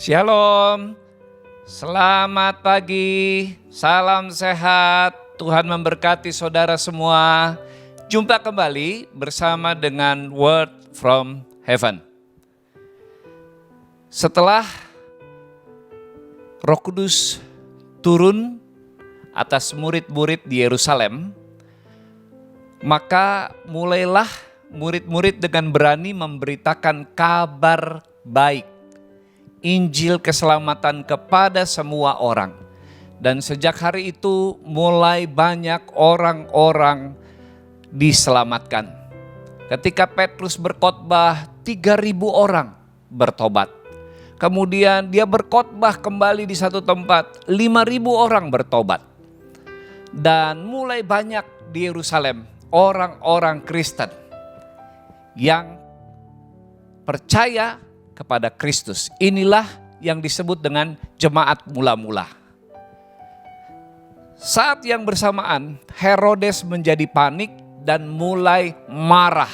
Shalom, selamat pagi, salam sehat, Tuhan memberkati saudara semua. Jumpa kembali bersama dengan Word from Heaven. Setelah Roh Kudus turun atas murid-murid di Yerusalem, maka mulailah murid-murid dengan berani memberitakan kabar baik, Injil keselamatan kepada semua orang. Dan sejak hari itu mulai banyak orang-orang diselamatkan. Ketika Petrus berkhotbah, 3.000 orang bertobat. Kemudian dia berkhotbah kembali di satu tempat, 5.000 orang bertobat. Dan mulai banyak di Yerusalem orang-orang Kristen yang percaya kepada Kristus. Inilah yang disebut dengan jemaat mula-mula. Saat yang bersamaan, Herodes menjadi panik dan mulai marah.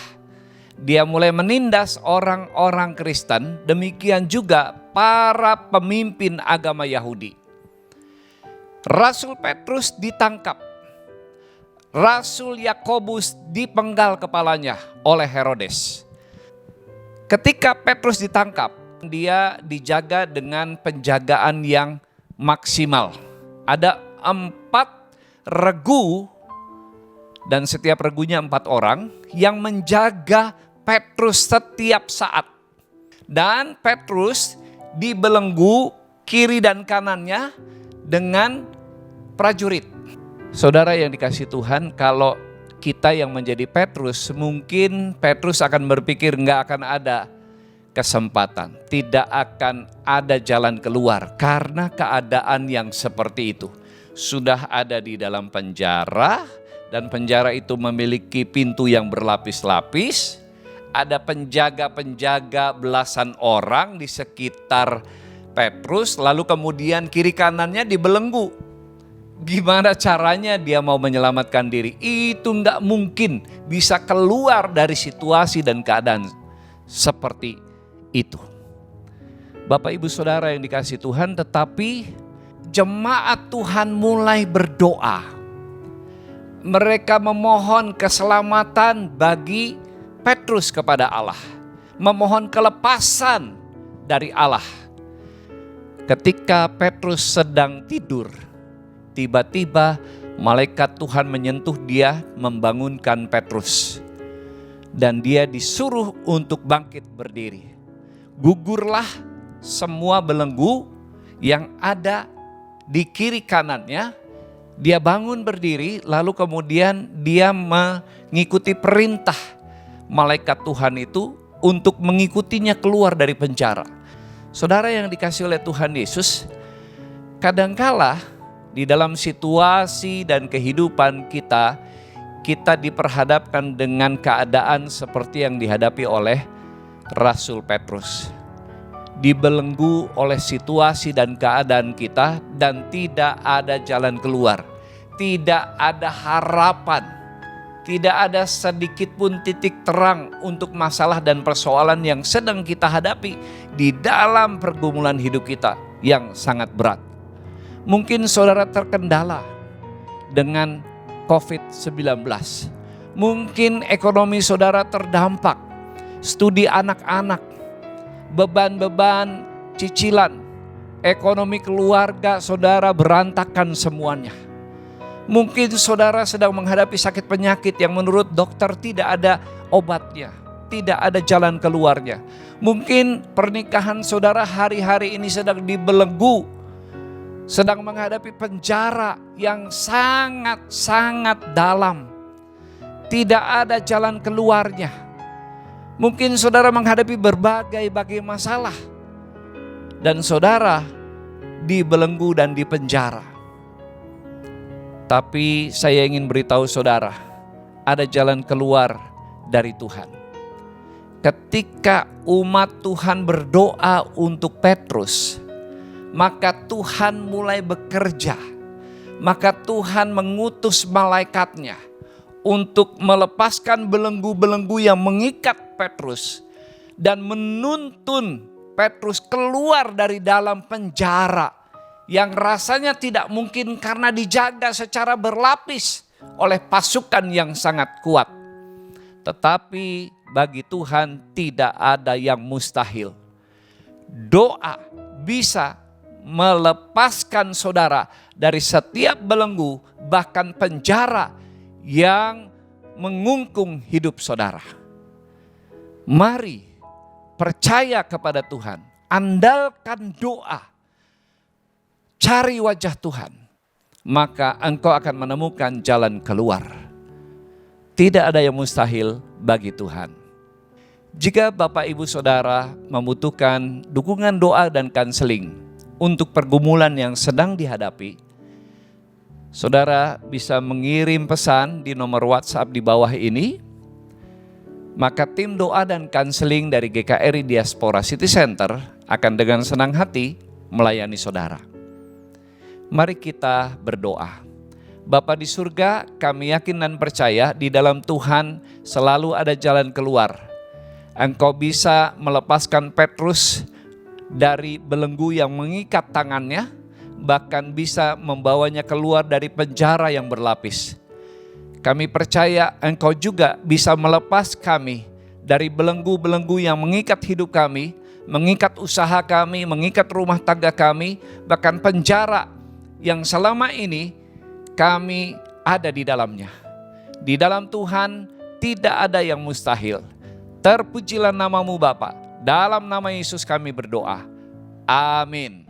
Dia mulai menindas orang-orang Kristen, demikian juga para pemimpin agama Yahudi. Rasul Petrus ditangkap. Rasul Yakobus dipenggal kepalanya oleh Herodes. Ketika Petrus ditangkap, dia dijaga dengan penjagaan yang maksimal. Ada 4 regu dan setiap regunya 4 orang yang menjaga Petrus setiap saat. Dan Petrus dibelenggu kiri dan kanannya dengan prajurit. Saudara yang dikasihi Tuhan, kalau kita yang menjadi Petrus, mungkin Petrus akan berpikir nggak akan ada kesempatan, tidak akan ada jalan keluar karena keadaan yang seperti itu. Sudah ada di dalam penjara dan penjara itu memiliki pintu yang berlapis-lapis, ada penjaga-penjaga belasan orang di sekitar Petrus, lalu kemudian kiri kanannya dibelenggu. Gimana caranya dia mau menyelamatkan diri? Itu nggak mungkin bisa keluar dari situasi dan keadaan seperti itu. Bapak Ibu Saudara yang dikasihi Tuhan, tetapi jemaat Tuhan mulai berdoa. Mereka memohon keselamatan bagi Petrus kepada Allah. Memohon kelepasan dari Allah. Ketika Petrus sedang tidur, tiba-tiba malaikat Tuhan menyentuh dia, membangunkan Petrus. Dan dia disuruh untuk bangkit berdiri. Gugurlah semua belenggu yang ada di kiri kanannya. Dia bangun berdiri, lalu kemudian dia mengikuti perintah malaikat Tuhan itu untuk mengikutinya keluar dari penjara. Saudara yang dikasihi oleh Tuhan Yesus, kadangkala di dalam situasi dan kehidupan kita diperhadapkan dengan keadaan seperti yang dihadapi oleh Rasul Petrus. Dibelenggu oleh situasi dan keadaan kita dan tidak ada jalan keluar. Tidak ada harapan. Tidak ada sedikit pun titik terang untuk masalah dan persoalan yang sedang kita hadapi di dalam pergumulan hidup kita yang sangat berat. Mungkin saudara terkendala dengan COVID-19. Mungkin ekonomi saudara terdampak, studi anak-anak, beban-beban cicilan, ekonomi keluarga saudara berantakan semuanya. Mungkin saudara sedang menghadapi sakit penyakit yang menurut dokter tidak ada obatnya, tidak ada jalan keluarnya. Mungkin pernikahan saudara hari-hari ini sedang dibelenggu, sedang menghadapi penjara yang sangat-sangat dalam. Tidak ada jalan keluarnya. Mungkin saudara menghadapi berbagai masalah. Dan saudara dibelenggu dan dipenjara. Tapi saya ingin beritahu saudara, ada jalan keluar dari Tuhan. Ketika umat Tuhan berdoa untuk Petrus, maka Tuhan mulai bekerja. Maka Tuhan mengutus malaikatnya untuk melepaskan belenggu-belenggu yang mengikat Petrus dan menuntun Petrus keluar dari dalam penjara yang rasanya tidak mungkin karena dijaga secara berlapis oleh pasukan yang sangat kuat. Tetapi bagi Tuhan tidak ada yang mustahil. Doa bisa melepaskan saudara dari setiap belenggu, bahkan penjara yang mengungkung hidup saudara. Mari percaya kepada Tuhan, andalkan doa, cari wajah Tuhan, maka engkau akan menemukan jalan keluar. Tidak ada yang mustahil bagi Tuhan. Jika Bapak Ibu Saudara membutuhkan dukungan doa dan konseling untuk pergumulan yang sedang dihadapi, saudara bisa mengirim pesan di nomor WhatsApp di bawah ini. Maka tim doa dan konseling dari GKRI Diaspora City Center akan dengan senang hati melayani saudara. Mari kita berdoa. Bapa di surga, kami yakin dan percaya di dalam Tuhan selalu ada jalan keluar. Engkau bisa melepaskan Petrus dari belenggu yang mengikat tangannya, bahkan bisa membawanya keluar dari penjara yang berlapis. Kami percaya Engkau juga bisa melepas kami dari belenggu-belenggu yang mengikat hidup kami, mengikat usaha kami, mengikat rumah tangga kami, bahkan penjara yang selama ini kami ada di dalamnya. Di dalam Tuhan tidak ada yang mustahil. Terpujilah namamu Bapa. Dalam nama Yesus kami berdoa. Amin.